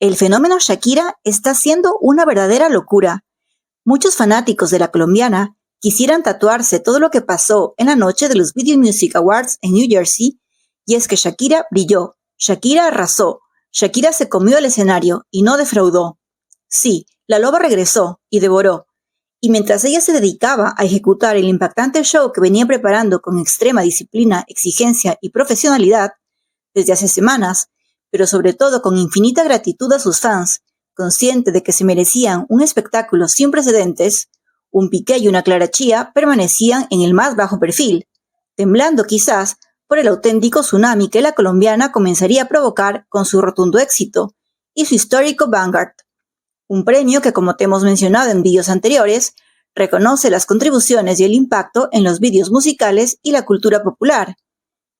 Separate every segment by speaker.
Speaker 1: El fenómeno Shakira está siendo una verdadera locura. Muchos fanáticos de la colombiana quisieran tatuarse todo lo que pasó en la noche de los Video Music Awards en New Jersey, y es que Shakira brilló, Shakira arrasó, Shakira se comió el escenario y no defraudó. Sí, la loba regresó y devoró. Y mientras ella se dedicaba a ejecutar el impactante show que venía preparando con extrema disciplina, exigencia y profesionalidad desde hace semanas, pero sobre todo con infinita gratitud a sus fans, consciente de que se merecían un espectáculo sin precedentes, un Piqué y una Clara Chía permanecían en el más bajo perfil, temblando quizás por el auténtico tsunami que la colombiana comenzaría a provocar con su rotundo éxito y su histórico Vanguard. Un premio que, como te hemos mencionado en vídeos anteriores, reconoce las contribuciones y el impacto en los vídeos musicales y la cultura popular.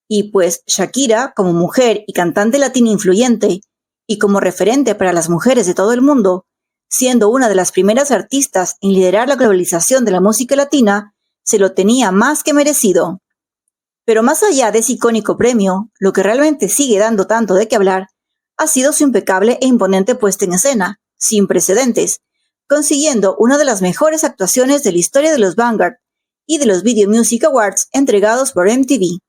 Speaker 1: Y pues Shakira, como mujer y cantante latina influyente, y como referente para las mujeres de todo el mundo, siendo una de las primeras artistas en liderar la globalización de la música latina, se lo tenía más que merecido. Pero más allá de ese icónico premio, lo que realmente sigue dando tanto de qué hablar ha sido su impecable e imponente puesta en escena, sin precedentes, consiguiendo una de las mejores actuaciones de la historia de los Vanguard y de los Video Music Awards entregados por MTV.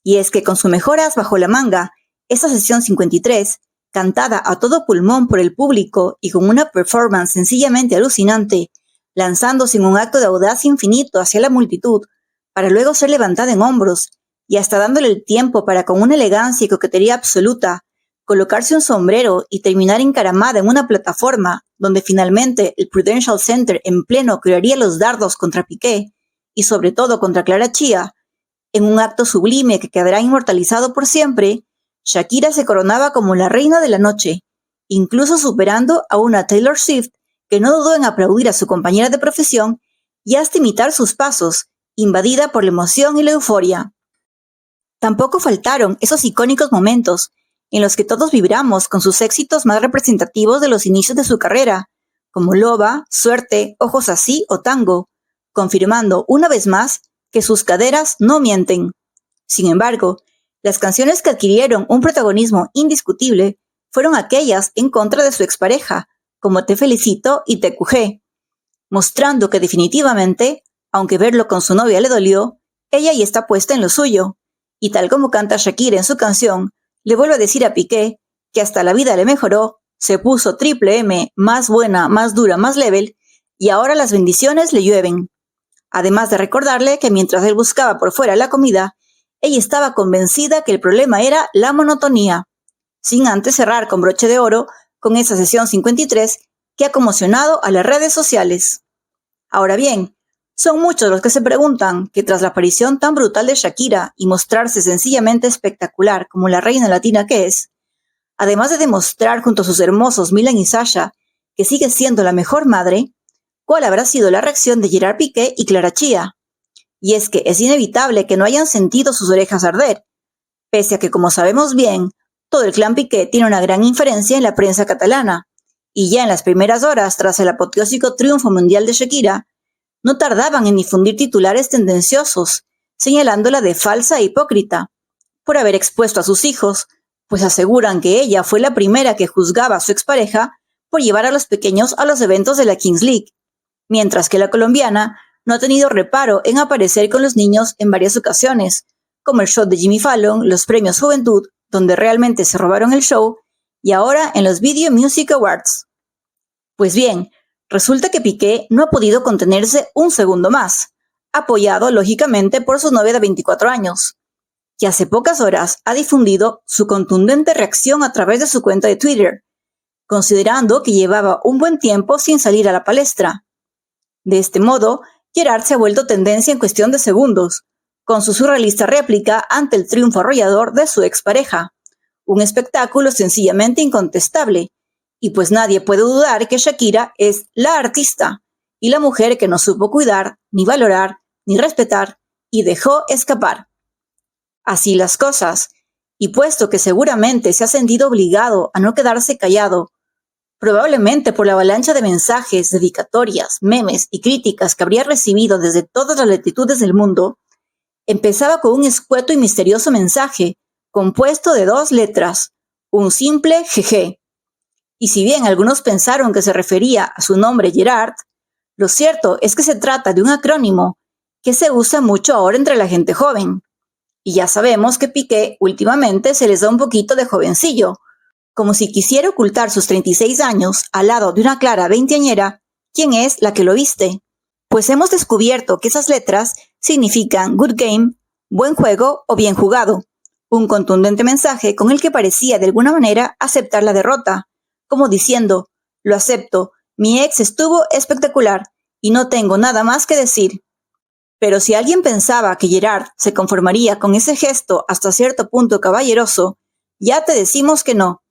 Speaker 1: Y es que con su mejor as bajo la manga, esta sesión 53, cantada a todo pulmón por el público y con una performance sencillamente alucinante, lanzándose en un acto de audacia infinito hacia la multitud, para luego ser levantada en hombros, y hasta dándole el tiempo para con una elegancia y coquetería absoluta, colocarse un sombrero y terminar encaramada en una plataforma, donde finalmente el Prudential Center en pleno crearía los dardos contra Piqué, y sobre todo contra Clara Chía, en un acto sublime que quedará inmortalizado por siempre, Shakira se coronaba como la reina de la noche, incluso superando a una Taylor Swift que no dudó en aplaudir a su compañera de profesión y hasta imitar sus pasos, invadida por la emoción y la euforia. Tampoco faltaron esos icónicos momentos en los que todos vibramos con sus éxitos más representativos de los inicios de su carrera, como Loba, Suerte, Ojos Así o Tango, confirmando una vez más que sus caderas no mienten. Sin embargo, las canciones que adquirieron un protagonismo indiscutible fueron aquellas en contra de su expareja, como Te Felicito y TQG, mostrando que definitivamente, aunque verlo con su novia le dolió, ella ya está puesta en lo suyo, y tal como canta Shakira en su canción, le vuelve a decir a Piqué que hasta la vida le mejoró, se puso triple M, más buena, más dura, más level, y ahora las bendiciones le llueven. Además de recordarle que mientras él buscaba por fuera la comida, ella estaba convencida que el problema era la monotonía, sin antes cerrar con broche de oro con esa sesión 53 que ha conmocionado a las redes sociales. Ahora bien, son muchos los que se preguntan que tras la aparición tan brutal de Shakira y mostrarse sencillamente espectacular como la reina latina que es, además de demostrar junto a sus hermosos Milan y Sasha que sigue siendo la mejor madre, ¿cuál habrá sido la reacción de Gerard Piqué y Clara Chía? Y es que es inevitable que no hayan sentido sus orejas arder, pese a que, como sabemos bien, todo el clan Piqué tiene una gran inferencia en la prensa catalana, y ya en las primeras horas tras el apoteósico triunfo mundial de Shakira, no tardaban en difundir titulares tendenciosos, señalándola de falsa e hipócrita, por haber expuesto a sus hijos, pues aseguran que ella fue la primera que juzgaba a su expareja por llevar a los pequeños a los eventos de la Kings League, mientras que la colombiana no ha tenido reparo en aparecer con los niños en varias ocasiones, como el show de Jimmy Fallon, los premios Juventud, donde realmente se robaron el show, y ahora en los Video Music Awards. Pues bien, resulta que Piqué no ha podido contenerse un segundo más, apoyado lógicamente por su novia de 24 años, que hace pocas horas ha difundido su contundente reacción a través de su cuenta de Twitter, considerando que llevaba un buen tiempo sin salir a la palestra. De este modo, Gerard se ha vuelto tendencia en cuestión de segundos, con su surrealista réplica ante el triunfo arrollador de su expareja, un espectáculo sencillamente incontestable, y pues nadie puede dudar que Shakira es la artista y la mujer que no supo cuidar, ni valorar, ni respetar, y dejó escapar. Así las cosas, y puesto que seguramente se ha sentido obligado a no quedarse callado, probablemente por la avalancha de mensajes, dedicatorias, memes y críticas que habría recibido desde todas las latitudes del mundo, empezaba con un escueto y misterioso mensaje compuesto de 2 letras, un simple jeje. Y si bien algunos pensaron que se refería a su nombre Gerard, lo cierto es que se trata de un acrónimo que se usa mucho ahora entre la gente joven. Y ya sabemos que Piqué últimamente se les da un poquito de jovencillo, como si quisiera ocultar sus 36 años al lado de una clara veinteañera, quien es la que lo viste. Pues hemos descubierto que esas letras significan good game, buen juego o bien jugado, un contundente mensaje con el que parecía de alguna manera aceptar la derrota, como diciendo, lo acepto, mi ex estuvo espectacular y no tengo nada más que decir. Pero si alguien pensaba que Gerard se conformaría con ese gesto hasta cierto punto caballeroso, ya te decimos que no,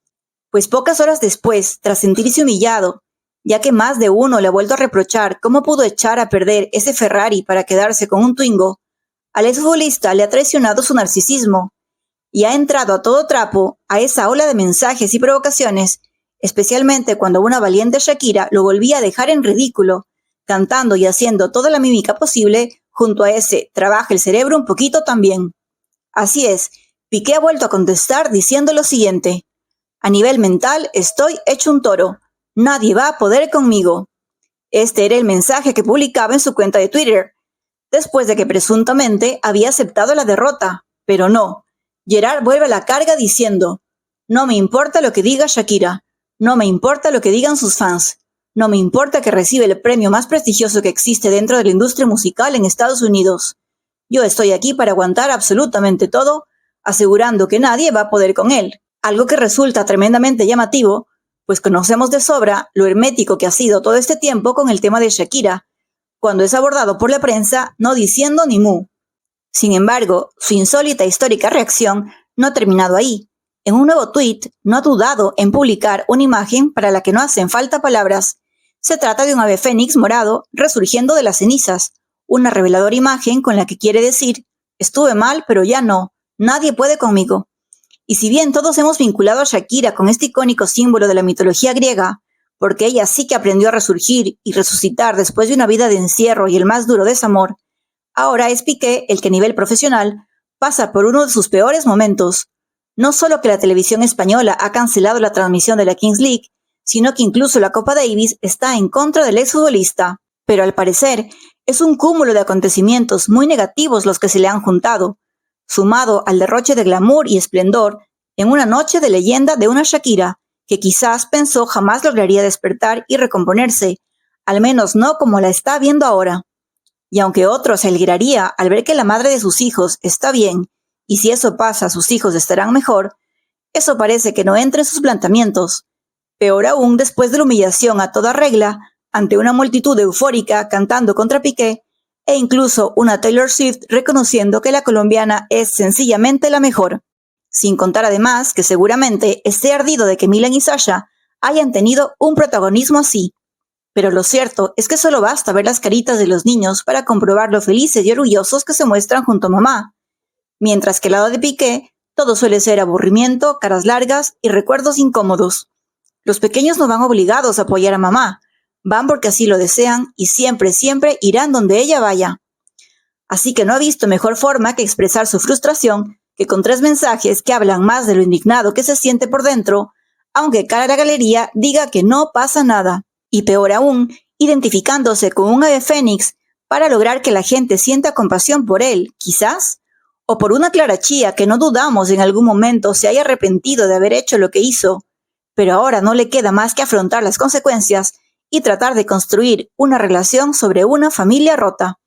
Speaker 1: pues pocas horas después, tras sentirse humillado, ya que más de uno le ha vuelto a reprochar cómo pudo echar a perder ese Ferrari para quedarse con un Twingo, al exfutbolista le ha traicionado su narcisismo y ha entrado a todo trapo a esa ola de mensajes y provocaciones, especialmente cuando una valiente Shakira lo volvía a dejar en ridículo, cantando y haciendo toda la mímica posible junto a ese trabaja el cerebro un poquito también. Así es, Piqué ha vuelto a contestar diciendo lo siguiente: a nivel mental estoy hecho un toro, nadie va a poder conmigo. Este era el mensaje que publicaba en su cuenta de Twitter, después de que presuntamente había aceptado la derrota, pero no. Gerard vuelve a la carga diciendo, no me importa lo que diga Shakira, no me importa lo que digan sus fans, no me importa que reciba el premio más prestigioso que existe dentro de la industria musical en Estados Unidos. Yo estoy aquí para aguantar absolutamente todo, asegurando que nadie va a poder con él. Algo que resulta tremendamente llamativo, pues conocemos de sobra lo hermético que ha sido todo este tiempo con el tema de Shakira, cuando es abordado por la prensa no diciendo ni mu. Sin embargo, su insólita e histórica reacción no ha terminado ahí. En un nuevo tuit, no ha dudado en publicar una imagen para la que no hacen falta palabras. Se trata de un ave fénix morado resurgiendo de las cenizas, una reveladora imagen con la que quiere decir, estuve mal, pero ya no, nadie puede conmigo. Y si bien todos hemos vinculado a Shakira con este icónico símbolo de la mitología griega, porque ella sí que aprendió a resurgir y resucitar después de una vida de encierro y el más duro desamor, ahora es Piqué el que a nivel profesional pasa por uno de sus peores momentos. No solo que la televisión española ha cancelado la transmisión de la Kings League, sino que incluso la Copa Davis está en contra del exfutbolista. Pero al parecer, es un cúmulo de acontecimientos muy negativos los que se le han juntado, sumado al derroche de glamour y esplendor en una noche de leyenda de una Shakira, que quizás pensó jamás lograría despertar y recomponerse, al menos no como la está viendo ahora. Y aunque otro se alegraría al ver que la madre de sus hijos está bien, y si eso pasa sus hijos estarán mejor, eso parece que no entra en sus planteamientos. Peor aún después de la humillación a toda regla, ante una multitud eufórica cantando contra Piqué, e incluso una Taylor Swift reconociendo que la colombiana es sencillamente la mejor. Sin contar además que seguramente esté ardido de que Milan y Sasha hayan tenido un protagonismo así. Pero lo cierto es que solo basta ver las caritas de los niños para comprobar lo felices y orgullosos que se muestran junto a mamá. Mientras que al lado de Piqué, todo suele ser aburrimiento, caras largas y recuerdos incómodos. Los pequeños no van obligados a apoyar a mamá, van porque así lo desean y siempre, siempre irán donde ella vaya. Así que no ha visto mejor forma que expresar su frustración que con 3 mensajes que hablan más de lo indignado que se siente por dentro, aunque cara a la galería diga que no pasa nada. Y peor aún, identificándose con un ave fénix para lograr que la gente sienta compasión por él, quizás, o por una Clara Chía que no dudamos en algún momento se haya arrepentido de haber hecho lo que hizo, pero ahora no le queda más que afrontar las consecuencias y tratar de construir una relación sobre una familia rota.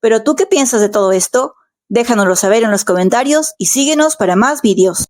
Speaker 1: ¿Pero tú qué piensas de todo esto? Déjanoslo saber en los comentarios y síguenos para más vídeos.